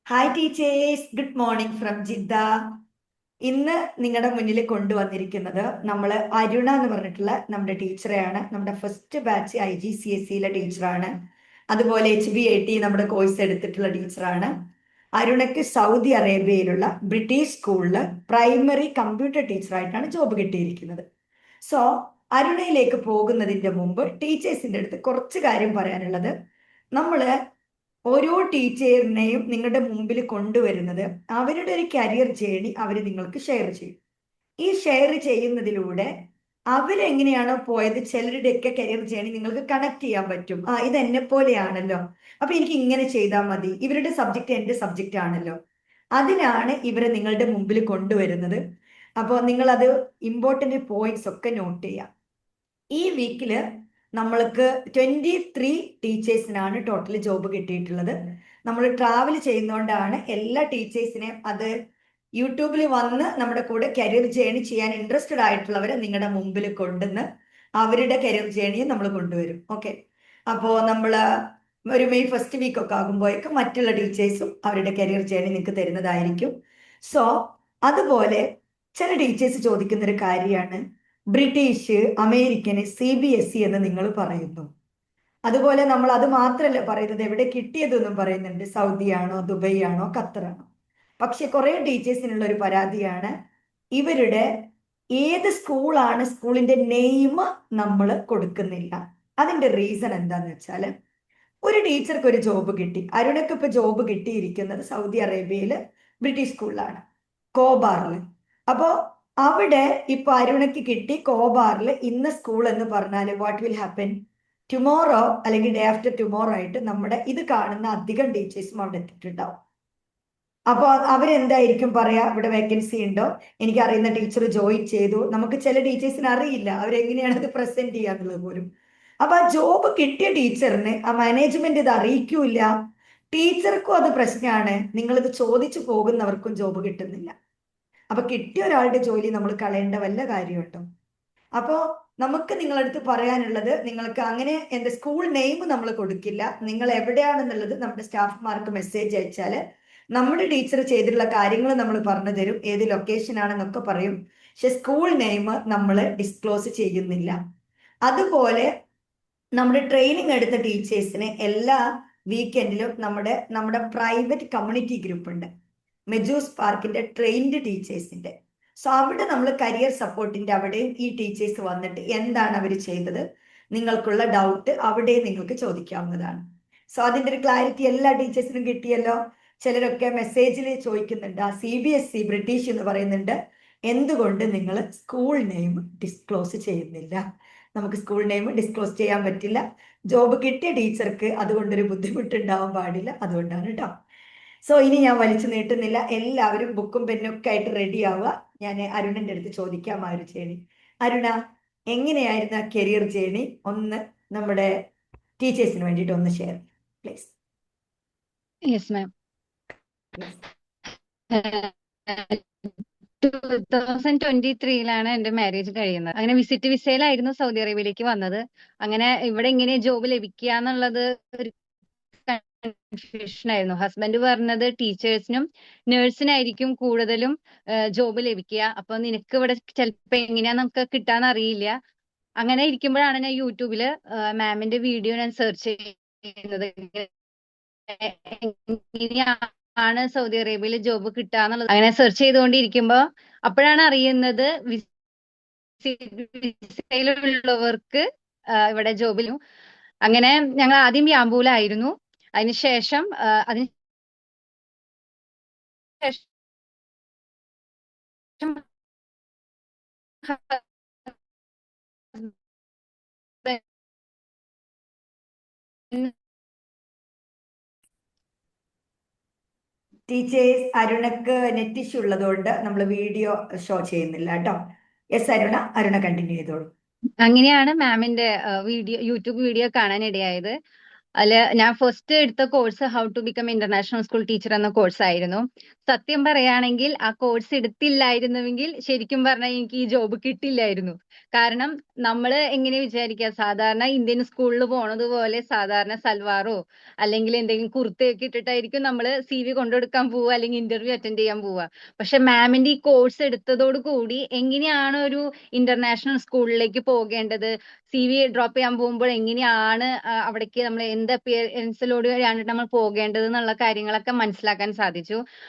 Hi teachers, good morning from Jeddah. ഇന്ന് നിങ്ങളുടെ മുന്നിൽ കൊണ്ടുവന്നിരിക്കുന്നത് നമ്മൾ അരുണ എന്ന് പറഞ്ഞിട്ടുള്ള നമ്മുടെ ടീച്ചറെയാണ്. നമ്മുടെ ഫസ്റ്റ് ബാച്ച് IGCSEയിലെ ടീച്ചറാണ്. അതുപോലെ HBAT നമ്മുടെ കോഴ്സ് എടുത്തിട്ടുള്ള ടീച്ചറാണ്. അരുണയ്ക്ക് സൗദി അറേബ്യയിലുള്ള ബ്രിട്ടീഷ് സ്കൂളിൽ പ്രൈമറി കമ്പ്യൂട്ടർ ടീച്ചറായിട്ടാണ് ജോബ് കിട്ടിയിരിക്കുന്നത്. സോ അരുണയിലേക്ക് പോകുന്നതിൻ്റെ മുമ്പ് ടീച്ചേഴ്സിൻ്റെ അടുത്ത് കുറച്ച് കാര്യം പറയാനുള്ളത്. നമ്മൾ ഓരോ ടീച്ചറിനെയും നിങ്ങളുടെ മുമ്പിൽ കൊണ്ടുവരുന്നത് അവരുടെ ഒരു കരിയർ ജേണി അവർ നിങ്ങൾക്ക് ഷെയർ ചെയ്യും. ഈ ഷെയർ ചെയ്യുന്നതിലൂടെ അവരെങ്ങനെയാണോ പോയത്, ചിലരുടെയൊക്കെ കരിയർ ജേണി നിങ്ങൾക്ക് കണക്ട് ചെയ്യാൻ പറ്റും. ഇത് എന്നെ പോലെയാണല്ലോ, അപ്പൊ എനിക്ക് ഇങ്ങനെ ചെയ്താൽ മതി, ഇവരുടെ സബ്ജക്റ്റ് എൻ്റെ സബ്ജക്റ്റ് ആണല്ലോ. അതിനാണ് ഇവരെ നിങ്ങളുടെ മുമ്പിൽ കൊണ്ടുവരുന്നത്. അപ്പോൾ നിങ്ങളത് ഇമ്പോർട്ടൻ്റ് പോയിന്റ്സ് ഒക്കെ നോട്ട് ചെയ്യാം. ഈ വീക്കില് നമ്മൾക്ക് 23 ടീച്ചേഴ്സിനാണ് ടോട്ടൽ ജോബ് കിട്ടിയിട്ടുള്ളത്. നമ്മൾ ട്രാവൽ ചെയ്യുന്നതുകൊണ്ടാണ് എല്ലാ ടീച്ചേഴ്സിനെയും അത് യൂട്യൂബിൽ വന്ന് നമ്മുടെ കൂടെ കരിയർ ജേണി ചെയ്യാൻ ഇൻട്രസ്റ്റഡ് ആയിട്ടുള്ളവരെ നിങ്ങളുടെ മുമ്പിൽ കൊണ്ടുവന്ന് അവരുടെ കരിയർ ജേണിയെ നമ്മൾ കൊണ്ടുവരും. ഓക്കെ, അപ്പോൾ നമ്മൾ ഒരു മെയ് ഫസ്റ്റ് വീക്ക് ഒക്കെ ആകുമ്പോഴേക്കും മറ്റുള്ള ടീച്ചേഴ്സും അവരുടെ കരിയർ ജേണി നിങ്ങൾക്ക് തരുന്നതായിരിക്കും. സോ അതുപോലെ ചില ടീച്ചേഴ്സ് ചോദിക്കുന്നൊരു കാര്യമാണ്, ബ്രിട്ടീഷ്, അമേരിക്കന്, CBSE എന്ന് നിങ്ങൾ പറയുന്നു. അതുപോലെ നമ്മൾ അത് മാത്രമല്ല പറയുന്നത്, എവിടെ കിട്ടിയതെന്നും പറയുന്നുണ്ട്. സൗദി ആണോ, ദുബൈ ആണോ, ഖത്തറാണോ? പക്ഷെ കുറെ ടീച്ചേഴ്സിനുള്ള ഒരു പരാതിയാണ്, ഇവരുടെ ഏത് സ്കൂളാണ്, സ്കൂളിന്റെ നെയിം നമ്മൾ കൊടുക്കുന്നില്ല. അതിന്റെ റീസൺ എന്താന്ന് വെച്ചാൽ, ഒരു ടീച്ചർക്ക് ഒരു ജോബ് കിട്ടി. അരുണക്ക് ഇപ്പൊ ജോബ് കിട്ടിയിരിക്കുന്നത് സൗദി അറേബ്യയില് ബ്രിട്ടീഷ് സ്കൂളിലാണ്, കോബാറിൽ. അപ്പോ അവിടെ ഇപ്പൊ അരുണയ്ക്ക് കിട്ടി കോബാറിൽ ഇന്ന സ്കൂൾ എന്ന് പറഞ്ഞാൽ വാട്ട് വിൽ ഹാപ്പൻ? ടുമോറോ അല്ലെങ്കിൽ ഡേ ആഫ്റ്റർ ടുമോറോ ആയിട്ട് നമ്മുടെ ഇത് കാണുന്ന അധികം ടീച്ചേഴ്സും അവിടെ എത്തിയിട്ടുണ്ടാവും. അപ്പോൾ അവരെന്തായിരിക്കും പറയാ, ഇവിടെ വേക്കൻസി ഉണ്ടോ, എനിക്ക് അറിയുന്ന ടീച്ചർ ജോയിൻ ചെയ്തു. നമുക്ക് ചില ടീച്ചേഴ്സിന് അറിയില്ല അവരെങ്ങനെയാണ് അത് പ്രസന്റ് ചെയ്യാന്നുള്ളത് പോലും. അപ്പൊ ആ ജോബ് കിട്ടിയ ടീച്ചറിന് ആ മാനേജ്മെന്റ് ഇത് അറിയിക്കൂല. ടീച്ചർക്കും അത് പ്രശ്നമാണ്, നിങ്ങളിത് ചോദിച്ചു പോകുന്നവർക്കും ജോബ് കിട്ടുന്നില്ല. അപ്പൊ കിട്ടിയ ഒരാളുടെ ജോലി നമ്മൾ കളയേണ്ട വല്ല കാര്യമുണ്ടോ? അപ്പോ നമുക്ക് നിങ്ങളടുത്ത് പറയാനുള്ളത്, നിങ്ങൾക്ക് അങ്ങനെ എന്റെ സ്കൂൾ നെയിം നമ്മൾ കൊടുക്കില്ല. നിങ്ങൾ എവിടെയാണെന്നുള്ളത് നമ്മുടെ സ്റ്റാഫ്മാർക്ക് മെസ്സേജ് അയച്ചാൽ നമ്മുടെ ടീച്ചർ ചെയ്തിട്ടുള്ള കാര്യങ്ങൾ നമ്മൾ പറഞ്ഞു തരും, ഏത് ലൊക്കേഷൻ ആണെന്നൊക്കെ പറയും. പക്ഷെ സ്കൂൾ നെയിം നമ്മൾ ഡിസ്ക്ലോസ് ചെയ്യുന്നില്ല. അതുപോലെ നമ്മുടെ ട്രെയിനിങ് എടുത്ത ടീച്ചേഴ്സിന് എല്ലാ വീക്കെൻഡിലും നമ്മുടെ പ്രൈവറ്റ് കമ്മ്യൂണിറ്റി ഗ്രൂപ്പ് ഉണ്ട്, മെജൂസ് പാർക്കിന്റെ ട്രെയിൻഡ് ടീച്ചേഴ്സിന്റെ. സോ അവിടെ നമ്മൾ കരിയർ സപ്പോർട്ടിന്റെ അവിടെയും ഈ ടീച്ചേഴ്സ് വന്നിട്ട് എന്താണ് അവർ ചെയ്തത്, നിങ്ങൾക്കുള്ള ഡൗട്ട് അവിടെ നിങ്ങൾക്ക് ചോദിക്കാവുന്നതാണ്. സോ അതിന്റെ ഒരു ക്ലാരിറ്റി എല്ലാ ടീച്ചേഴ്സിനും കിട്ടിയല്ലോ. ചിലരൊക്കെ മെസ്സേജിൽ ചോദിക്കുന്നുണ്ട്, CBSE ബ്രിട്ടീഷ് എന്ന് പറയുന്നുണ്ട്, എന്തുകൊണ്ട് നിങ്ങൾ സ്കൂൾ നെയിം ഡിസ്ക്ലോസ് ചെയ്യുന്നില്ല? നമുക്ക് സ്കൂൾ നെയിം ഡിസ്ക്ലോസ് ചെയ്യാൻ പറ്റില്ല. ജോബ് കിട്ടിയ ടീച്ചർക്ക് അതുകൊണ്ടൊരു ബുദ്ധിമുട്ടുണ്ടാവാൻ പാടില്ല, അതുകൊണ്ടാണ് കേട്ടോ. സോ ഇനി ഞാൻ വലിച്ചു നീട്ടുന്നില്ല, എല്ലാവരും ബുക്കും പെന്നും ഒക്കെ ആയിട്ട് റെഡി ആവുക. ഞാൻ അരുണിന്റെ അടുത്ത് ചോദിക്കാം ആ ഒരു ജേണി. അരുണ, എങ്ങനെയായിരുന്നു ആ കരിയർ ജേണി? ഒന്ന് നമ്മുടെ ടീച്ചേഴ്സിന് വേണ്ടിയിട്ട് ഒന്ന് ഷെയർ പ്ലീസ്. Yes ma'am. 2023 എന്റെ മാരേജ് കഴിയുന്നത്. അങ്ങനെ വിസിറ്റ് വിസയിലായിരുന്നു സൗദി അറേബ്യയിലേക്ക് വന്നത്. അങ്ങനെ ഇവിടെ ഇങ്ങനെ ജോബ് ലഭിക്കുക എന്നുള്ളത് ഒരു കൺഫ്യൂഷൻ ആയിരുന്നു. ഹസ്ബൻഡ് പറഞ്ഞത് ടീച്ചേഴ്സിനും നഴ്സിനായിരിക്കും കൂടുതലും ജോബ് ലഭിക്കുക. അപ്പൊ നിനക്ക് ഇവിടെ ചിലപ്പോ എങ്ങനെയാ നമുക്ക് കിട്ടാന്ന് അറിയില്ല. അങ്ങനെ ഇരിക്കുമ്പോഴാണ് ഞാൻ യൂട്യൂബില് മാമിന്റെ വീഡിയോ ഞാൻ സെർച്ച് ചെയ്യുന്നത്, എങ്ങനെയാണ് സൗദി അറേബ്യയിൽ ജോബ് കിട്ടാന്നുള്ളത്. അങ്ങനെ സെർച്ച് ചെയ്തുകൊണ്ടിരിക്കുമ്പോ അപ്പോഴാണ് അറിയുന്നത് വിസയിലുള്ളവർക്ക് ഇവിടെ ജോബിലും. അങ്ങനെ ഞങ്ങൾ ആദ്യം യാമ്പൂലായിരുന്നു. അതിനുശേഷം ടീച്ചേഴ്സ്, അരുണക്ക് നെറ്റ് ഇഷ്യൂ ഉള്ളതുകൊണ്ട് നമ്മൾ വീഡിയോ ഷോ ചെയ്യുന്നില്ല കേട്ടോ. യെസ് അരുണ, കണ്ടിന്യൂ ചെയ്തോളൂ. അങ്ങനെയാണ് മാമിന്റെ യൂട്യൂബ് വീഡിയോ കാണാൻ ഇടയായത്. അല്ല, ഞാൻ ഫസ്റ്റ് എടുത്ത course how to become international school teacher എന്ന കോഴ്സ് ആയിരുന്നു. സത്യം പറയുകയാണെങ്കിൽ ആ കോഴ്സ് എടുത്തില്ലായിരുന്നുവെങ്കിൽ ശരിക്കും പറഞ്ഞാൽ എനിക്ക് ഈ ജോബ് കിട്ടില്ലായിരുന്നു. കാരണം നമ്മൾ എങ്ങനെ വിചാരിക്കുക, സാധാരണ ഇന്ത്യൻ സ്കൂളിൽ പോണത് പോലെ സാധാരണ സൽവാറോ അല്ലെങ്കിൽ എന്തെങ്കിലും കുർത്തയൊക്കെ ഇട്ടിട്ടായിരിക്കും നമ്മൾ CV കൊണ്ടുകൊടുക്കാൻ പോവുക, അല്ലെങ്കിൽ ഇന്റർവ്യൂ അറ്റൻഡ് ചെയ്യാൻ പോവുക. പക്ഷെ മാമിന്റെ ഈ കോഴ്സ് എടുത്തതോട് കൂടി എങ്ങനെയാണ് ഒരു ഇന്റർനാഷണൽ സ്കൂളിലേക്ക് പോകേണ്ടത്, CV ഡ്രോപ്പ് ചെയ്യാൻ പോകുമ്പോൾ എങ്ങനെയാണ് അവിടേക്ക് നമ്മൾ എന്ത് അപ്പിയറൻസിലൂടെയാണ് നമ്മൾ പോകേണ്ടത് എന്നുള്ള കാര്യങ്ങളൊക്കെ മനസ്സിലാക്കാൻ സാധിച്ചു.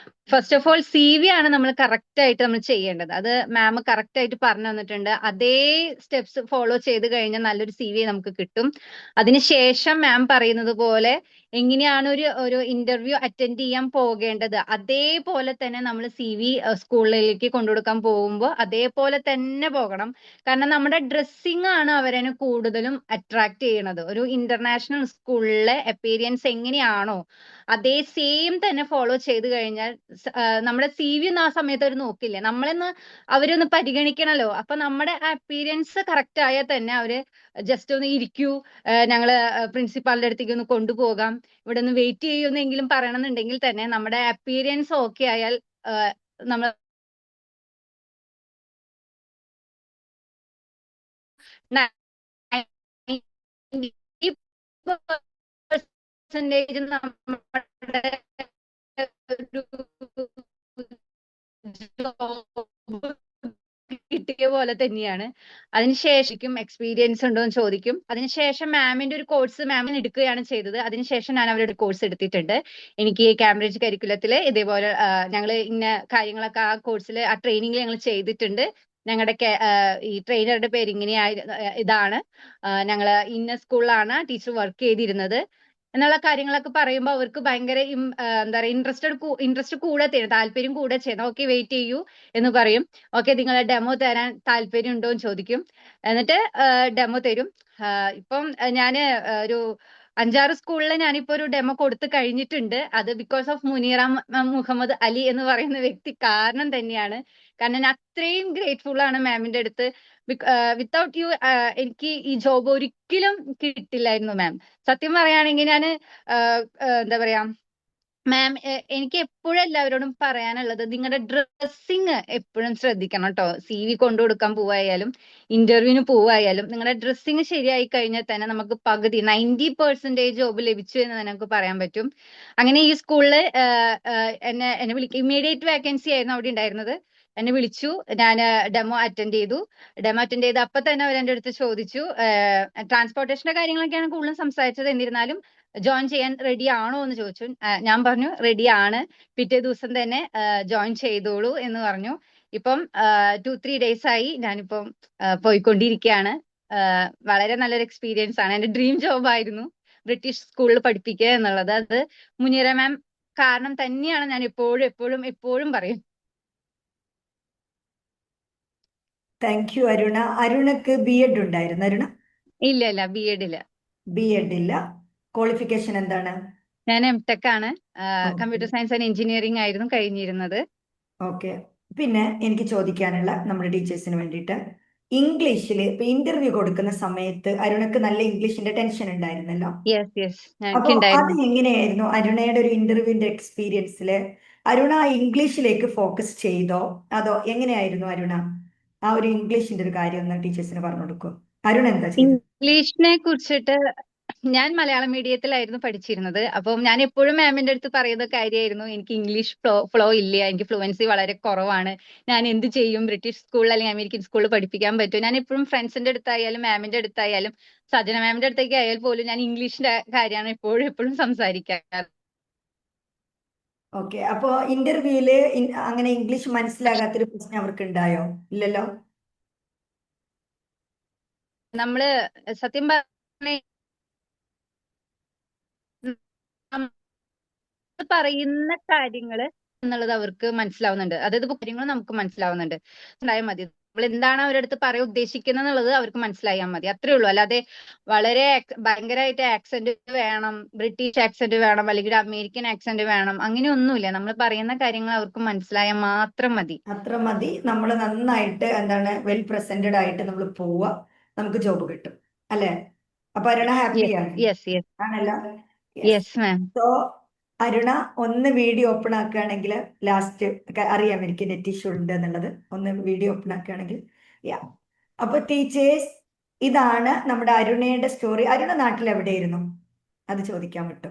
ഫസ്റ്റ് ഓഫ് ഓൾ CV ആണ് നമ്മൾ കറക്റ്റ് ആയിട്ട് നമ്മൾ ചെയ്യേണ്ടത്. അത് മാം കറക്റ്റ് ആയിട്ട് പറഞ്ഞു തന്നിട്ടുണ്ട്. അതേ സ്റ്റെപ്സ് ഫോളോ ചെയ്ത് കഴിഞ്ഞാൽ നല്ലൊരു CV നമുക്ക് കിട്ടും. അതിനുശേഷം മാം പറയുന്നത് പോലെ എങ്ങനെയാണ് ഒരു ഒരു ഇന്റർവ്യൂ അറ്റൻഡ് ചെയ്യാൻ പോകേണ്ടത്, അതേപോലെ തന്നെ നമ്മൾ CV സ്കൂളിലേക്ക് കൊണ്ടുകൊടുക്കാൻ പോകുമ്പോൾ അതേപോലെ തന്നെ പോകണം. കാരണം നമ്മുടെ ഡ്രസ്സിംഗ് ആണ് അവരെ കൂടുതലും അട്രാക്ട് ചെയ്യണത്. ഒരു ഇന്റർനാഷണൽ സ്കൂളിലെ അപ്പീരിയൻസ് എങ്ങനെയാണോ അതേ സെയിം തന്നെ ഫോളോ ചെയ്ത് കഴിഞ്ഞാൽ നമ്മുടെ CV ഒന്നും ആ സമയത്ത് അവർ നോക്കില്ലേ, നമ്മളെന്ന് അവരൊന്ന് പരിഗണിക്കണല്ലോ. അപ്പൊ നമ്മുടെ അപ്പീരിയൻസ് കറക്റ്റ് ആയാൽ തന്നെ അവര് ജസ്റ്റ് ഒന്ന് ഇരിക്കൂ, ഞങ്ങള് പ്രിൻസിപ്പാളിന്റെ അടുത്തേക്ക് ഒന്ന് കൊണ്ടുപോകാം, ഇവിടെ ഒന്ന് വെയിറ്റ് ചെയ്യുമെന്നെങ്കിലും പറയണമെന്നുണ്ടെങ്കിൽ തന്നെ നമ്മുടെ അപ്പീരിയൻസ് ഓക്കെ ആയാൽ നമ്മൾ 90% നമ്മുടെ ഒരു ജോബ് കിട്ടിയ പോലെ തന്നെയാണ്. അതിനുശേഷം എക്സ്പീരിയൻസ് ഉണ്ടോ എന്ന് ചോദിക്കും. അതിനുശേഷം മാമിന്റെ ഒരു കോഴ്സ് മാമിന് എടുക്കുകയാണ് ചെയ്തത്. അതിനുശേഷം ഞാൻ അവരുടെ കോഴ്സ് എടുത്തിട്ടുണ്ട്. എനിക്ക് കാംബ്രിഡ്ജ് കരിക്കുലത്തില് ഇതേപോലെ ഞങ്ങൾ ഇന്ന കാര്യങ്ങളൊക്കെ ആ കോഴ്സിൽ ആ ട്രെയിനിങ്ങിൽ ഞങ്ങൾ ചെയ്തിട്ടുണ്ട്. ഞങ്ങളുടെ ഈ ട്രെയിനറുടെ പേര് ഇതാണ്, ഞങ്ങൾ ഇന്ന സ്കൂളിലാണ് ടീച്ചർ വർക്ക് ചെയ്തിരുന്നത് എന്നുള്ള കാര്യങ്ങളൊക്കെ പറയുമ്പോൾ അവർക്ക് ഭയങ്കര എന്താ പറയുക, ഇൻട്രസ്റ്റ് കൂടെ തരും, താല്പര്യം കൂടെ ചെയ്യുന്നത്. ഓക്കെ, വെയിറ്റ് ചെയ്യൂ എന്ന് പറയും. ഓക്കെ, നിങ്ങളെ ഡെമോ തരാൻ താല്പര്യം ഉണ്ടോ എന്ന് ചോദിക്കും. എന്നിട്ട് ഡെമോ തരും. ഇപ്പം ഞാന് ഒരു 5-6 സ്കൂളിൽ ഞാനിപ്പോ ഒരു ഡെമോ കൊടുത്തു കഴിഞ്ഞിട്ടുണ്ട്. അത് ബിക്കോസ് ഓഫ് മുനീറ മുഹമ്മദ് അലി എന്ന് പറയുന്ന വ്യക്തി കാരണം തന്നെയാണ്. കാരണം ഞാൻ അത്രയും ഗ്രേറ്റ്ഫുൾ ആണ് മാമിന്റെ അടുത്ത്. വിത്തൗട്ട് യു എനിക്ക് ഈ ജോബ് ഒരിക്കലും കിട്ടില്ലായിരുന്നു മാം. സത്യം പറയുകയാണെങ്കിൽ ഞാൻ എന്താ പറയാ മാം, എനിക്ക് എപ്പോഴും എല്ലാവരോടും പറയാനുള്ളത്, നിങ്ങളുടെ ഡ്രസ്സിങ് എപ്പോഴും ശ്രദ്ധിക്കണം കേട്ടോ. CV കൊണ്ടു കൊടുക്കാൻ പോവായാലും ഇന്റർവ്യൂവിന് പോവായാലും നിങ്ങളുടെ ഡ്രസ്സിങ് ശരിയായി കഴിഞ്ഞാൽ തന്നെ നമുക്ക് പകുതി 90% ജോബ് ലഭിച്ചു എന്ന് തന്നെ നമുക്ക് പറയാൻ പറ്റും. അങ്ങനെ ഈ സ്കൂളില് എന്നെ വിളിക്കും. ഇമ്മീഡിയറ്റ് വാക്കൻസി ആയിരുന്നു അവിടെ ഉണ്ടായിരുന്നത്. എന്നെ വിളിച്ചു, ഞാൻ ഡെമോ അറ്റൻഡ് ചെയ്തു. ഡെമോ അറ്റൻഡ് ചെയ്ത് അപ്പൊ തന്നെ അവർ എൻ്റെ അടുത്ത് ചോദിച്ചു, ട്രാൻസ്പോർട്ടേഷന്റെ കാര്യങ്ങളൊക്കെയാണ് കൂടുതലും സംസാരിച്ചത്. എന്നിരുന്നാലും ജോയിൻ ചെയ്യാൻ റെഡി ആണോ എന്ന് ചോദിച്ചു. ഞാൻ പറഞ്ഞു റെഡി ആണ്, പിറ്റേ ദിവസം തന്നെ ജോയിൻ ചെയ്തോളൂ എന്ന് പറഞ്ഞു. ഇപ്പം 2-3 ഡേയ്സ് ആയി ഞാനിപ്പം പോയിക്കൊണ്ടിരിക്കുകയാണ്. വളരെ നല്ലൊരു എക്സ്പീരിയൻസ് ആണ്. എന്റെ ഡ്രീം ജോബ് ആയിരുന്നു ബ്രിട്ടീഷ് സ്കൂളിൽ പഠിപ്പിക്കുക എന്നുള്ളത്. അത് മുനീറ മാം കാരണം തന്നെയാണ് ഞാൻ എപ്പോഴും എപ്പോഴും എപ്പോഴും പറയും. Thank you Aruna. അരുണക്ക് BEd ഉണ്ടായിരുന്നു അരുണ? ഇല്ല ഇല്ല, BEd ഇല്ല. BEd ഇല്ല. ക്വാളിഫിക്കേഷൻ എന്താണ്? ഞാൻ MTech ആണ്. Okay. Computer science and engineering ആയിരുന്നു കഴിഞ്ഞിരുന്നത്. ഓക്കെ. പിന്നെ എനിക്ക് ചോദിക്കാനുള്ള നമ്മുടെ ടീച്ചേഴ്സിന് വേണ്ടിയിട്ട്, ഇംഗ്ലീഷിൽ ഇപ്പൊ ഇന്റർവ്യൂ കൊടുക്കുന്ന സമയത്ത് അരുണക്ക് നല്ല ഇംഗ്ലീഷിന്റെ ടെൻഷൻ ഉണ്ടായിരുന്നല്ലോ. യെസ് യെസ്, അപ്പൊ അത് ഞങ്ങൾക്കുണ്ടായിരുന്നു. എങ്ങനെയായിരുന്നു അരുണയുടെ ഒരു ഇന്റർവ്യൂവിന്റെ എക്സ്പീരിയൻസില്? അരുണ ഇംഗ്ലീഷിലേക്ക് ഫോക്കസ് ചെയ്തോ അതോ എങ്ങനെയായിരുന്നു അരുണ ആ ഒരു ഇംഗ്ലീഷിന്റെ ഒരു കാര്യം ഒന്ന് ടീച്ചേഴ്സിന് പറഞ്ഞു കൊടുക്കും? അരുൺ എന്താ ചെയ്തത്? ഇംഗ്ലീഷിനെ കുറിച്ചിട്ട് ഞാൻ മലയാളം മീഡിയത്തിലായിരുന്നു പഠിച്ചിരുന്നത്. അപ്പം ഞാൻ എപ്പോഴും മാമിന്റെ അടുത്ത് പറയുന്ന കാര്യമായിരുന്നു, എനിക്ക് ഇംഗ്ലീഷ് ഫ്ലോ ഇല്ല, എനിക്ക് ഫ്ലുവൻസി വളരെ കുറവാണ്, ഞാൻ എന്ത് ചെയ്യും, ബ്രിട്ടീഷ് സ്കൂളിൽ അല്ലെങ്കിൽ അമേരിക്കൻ സ്കൂളിൽ പഠിപ്പിക്കാൻ പറ്റും. ഞാൻ എപ്പോഴും ഫ്രണ്ട്സിന്റെ അടുത്തായാലും മാമിന്റെ അടുത്തായാലും സജന മാമിന്റെ അടുത്തേക്ക് ആയാൽ പോലും ഞാൻ ഇംഗ്ലീഷിന്റെ കാര്യമാണ് എപ്പോഴും എപ്പോഴും സംസാരിക്കാറ്. ഓക്കെ. അപ്പോ ഇന്റർവ്യൂല് അങ്ങനെ ഇംഗ്ലീഷ് മനസ്സിലാകാത്തൊരു പ്രശ്നം അവർക്ക് ഉണ്ടായോ? ഇല്ലല്ലോ. നമ്മള് സത്യം പറഞ്ഞ പറയുന്ന കാര്യങ്ങള് എന്നുള്ളത് അവർക്ക് മനസ്സിലാവുന്നുണ്ട്. അതായത് ഇപ്പൊ കാര്യങ്ങൾ നമുക്ക് മനസ്സിലാവുന്നുണ്ട്. ഉണ്ടായാൽ മതി, നമ്മൾ എന്താണ് അവരുടെ അടുത്ത് പറയാൻ ഉദ്ദേശിക്കുന്നത് എന്നുള്ളത് അവർക്ക് മനസ്സിലായാൽ മതി, അത്രേ ഉള്ളൂ. അല്ലാതെ വളരെ ഭയങ്കരമായിട്ട് ആക്സെന്റ് വേണം, ബ്രിട്ടീഷ് ആക്സെന്റ് വേണം, അല്ലെങ്കിൽ ഒരു അമേരിക്കൻ ആക്സെന്റ് വേണം, അങ്ങനെയൊന്നുമില്ല. നമ്മൾ പറയുന്ന കാര്യങ്ങൾ അവർക്ക് മനസ്സിലായാൽ മാത്രം മതി. അത്ര മതി. നമ്മൾ നന്നായിട്ട് എന്താണ് വെൽ പ്രസന്റഡ് ആയിട്ട് നമ്മൾ പോവുക, നമുക്ക് ജോബ് കിട്ടും അല്ലേ? അപ്പൊ അരുണ ഹാപ്പിയാണ് യെസ് യെസ് ആണല്ലോ? Yes. Yes ma'am. So Aruna ഒന്ന് വീഡിയോ ഓപ്പൺ ആക്കുകയാണെങ്കിൽ ലാസ്റ്റ് അറിയാം എനിക്ക് നെറ്റ് ഇഷ്യൂ ഉണ്ട് എന്നുള്ളത്. ഒന്ന് വീഡിയോ ഓപ്പൺ ആക്കുകയാണെങ്കിൽ യാ. അപ്പൊ ടീച്ചേഴ്സ്, ഇതാണ് നമ്മുടെ അരുണയുടെ സ്റ്റോറി. അരുണ നാട്ടിൽ എവിടെയായിരുന്നു? അത് ചോദിക്കാൻ വിട്ടു.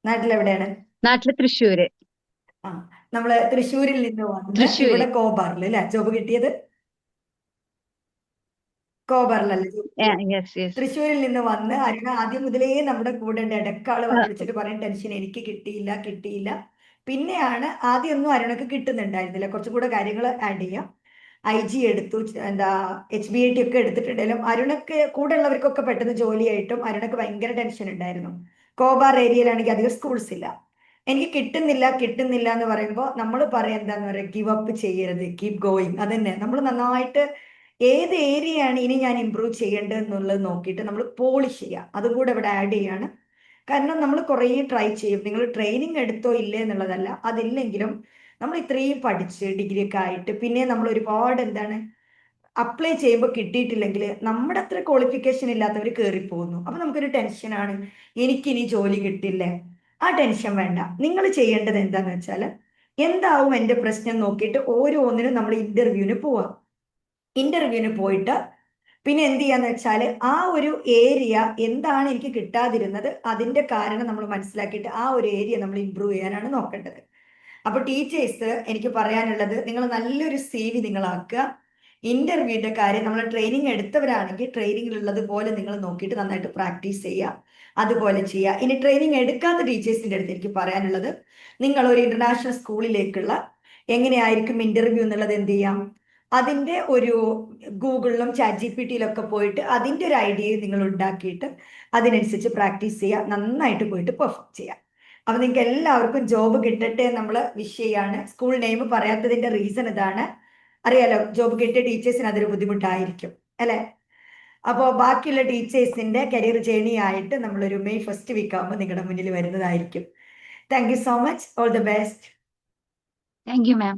നാട്ടിലെവിടെയാണ്? നാട്ടില് തൃശ്ശൂര്. ആ, നമ്മള് തൃശ്ശൂരിൽ നിന്ന് വന്ന് തൃശ്ശൂര്. ഇവിടെ കോബാറിൽ അല്ലെ ജോബ് കിട്ടിയത്? കോബാറിലല്ലേ ജോബ് കിട്ടിയത്? Yes yes. തൃശ്ശൂരിൽ നിന്ന് വന്ന് അരുണ ആദ്യം മുതലേ നമ്മുടെ കൂടെ ഉണ്ട്. ഇടക്കാള് വന്ന് വിളിച്ചിട്ട് പറയും ടെൻഷൻ, എനിക്ക് കിട്ടിയില്ല കിട്ടിയില്ല. പിന്നെയാണ് ആദ്യമൊന്നും അരുണക്ക് കിട്ടുന്നുണ്ടായിരുന്നില്ല. കുറച്ചും കൂടെ കാര്യങ്ങൾ ആഡ് ചെയ്യാം. IG എടുത്തു, എന്താ HBAT ഒക്കെ എടുത്തിട്ടുണ്ടെങ്കിലും അരുണക്ക് കൂടെ ഉള്ളവർക്കൊക്കെ പെട്ടെന്ന് ജോലിയായിട്ടും അരുണക്ക് ഭയങ്കര ടെൻഷൻ ഉണ്ടായിരുന്നു. കോബാർ ഏരിയയിലാണെങ്കിൽ അധികം സ്കൂൾസ് ഇല്ല. എനിക്ക് കിട്ടുന്നില്ല കിട്ടുന്നില്ല എന്ന് പറയുമ്പോൾ നമ്മൾ പറയാം എന്താന്ന് പറയാ, ഗിവ് അപ്പ് ചെയ്യരുത്, കീപ് ഗോയിങ്. അതന്നെ നമ്മൾ നന്നായിട്ട് ഏത് ഏരിയയാണ് ഇനി ഞാൻ ഇമ്പ്രൂവ് ചെയ്യേണ്ടത് എന്നുള്ളത് നോക്കിയിട്ട് നമ്മൾ പോളിഷ് ചെയ്യുക. അതും കൂടെ ഇവിടെ ആഡ് ചെയ്യാണ്. കാരണം നമ്മൾ കുറേ ട്രൈ ചെയ്യും. നിങ്ങൾ ട്രെയിനിങ് എടുത്തോ ഇല്ലേ എന്നുള്ളതല്ല, അതില്ലെങ്കിലും നമ്മൾ ഇത്രയും പഠിച്ച് ഡിഗ്രി ഒക്കെ ആയിട്ട് പിന്നെ നമ്മൾ ഒരുപാട് എന്താണ് അപ്ലൈ ചെയ്യുമ്പോൾ കിട്ടിയിട്ടില്ലെങ്കിൽ നമ്മുടെ അത്ര ക്വാളിഫിക്കേഷൻ ഇല്ലാത്തവർ കയറിപ്പോകുന്നു. അപ്പൊ നമുക്കൊരു ടെൻഷനാണ്, എനിക്കിനി ജോലി കിട്ടില്ലേ. ആ ടെൻഷൻ വേണ്ട. നിങ്ങൾ ചെയ്യേണ്ടത് എന്താന്ന് വെച്ചാൽ, എന്താവും എൻ്റെ പ്രശ്നം നോക്കിയിട്ട് ഓരോന്നിനും നമ്മൾ ഇന്റർവ്യൂവിന് പോവാം. ഇന്റർവ്യൂവിന് പോയിട്ട് പിന്നെ എന്ത് ചെയ്യാന്ന് വെച്ചാൽ ആ ഒരു ഏരിയ എന്താണ് എനിക്ക് കിട്ടാതിരുന്നത്, അതിന്റെ കാരണം നമ്മൾ മനസ്സിലാക്കിയിട്ട് ആ ഒരു ഏരിയ നമ്മൾ ഇമ്പ്രൂവ് ചെയ്യാനാണ് നോക്കേണ്ടത്. അപ്പൊ ടീച്ചേഴ്സ്, എനിക്ക് പറയാനുള്ളത്, നിങ്ങൾ നല്ലൊരു CV നിങ്ങളാക്കുക. ഇന്റർവ്യൂവിന്റെ കാര്യം നമ്മൾ ട്രെയിനിങ് എടുത്തവരാണെങ്കിൽ ട്രെയിനിങ്ങിലുള്ളത് പോലെ നിങ്ങൾ നോക്കിയിട്ട് നന്നായിട്ട് പ്രാക്ടീസ് ചെയ്യുക. അതുപോലെ ചെയ്യുക. ഇനി ട്രെയിനിങ് എടുക്കാത്ത ടീച്ചേഴ്സിന്റെ അടുത്ത് എനിക്ക് പറയാനുള്ളത്, നിങ്ങൾ ഒരു ഇന്റർനാഷണൽ സ്കൂളിലേക്കുള്ള എങ്ങനെയായിരിക്കും ഇന്റർവ്യൂ എന്നുള്ളത് എന്ത് ചെയ്യാം, അതിന്റെ ഒരു ഗൂഗിളിലും ChatGPT-യിലൊക്കെ പോയിട്ട് അതിന്റെ ഒരു ഐഡിയ നിങ്ങൾ ഉണ്ടാക്കിയിട്ട് അതിനനുസരിച്ച് പ്രാക്ടീസ് ചെയ്യുക. നന്നായിട്ട് പോയിട്ട് പെർഫോം ചെയ്യുക. അപ്പൊ നിങ്ങൾക്ക് എല്ലാവർക്കും ജോബ് കിട്ടട്ടെ നമ്മൾ വിഷ് ചെയ്യാണ്. സ്കൂൾ നെയിം പറയാത്തതിന്റെ റീസൺ ഇതാണ്. അറിയാലോ, ജോബ് കിട്ടിയ ടീച്ചേഴ്സിന് അതൊരു ബുദ്ധിമുട്ടായിരിക്കും അല്ലെ? അപ്പോൾ ബാക്കിയുള്ള ടീച്ചേഴ്സിന്റെ കരിയർ ജേണി ആയിട്ട് നമ്മളൊരു May 1st വീക്ക് ആകുമ്പോൾ നിങ്ങളുടെ മുന്നിൽ വരുന്നതായിരിക്കും. Thank you so much. All the best. Thank you ma'am.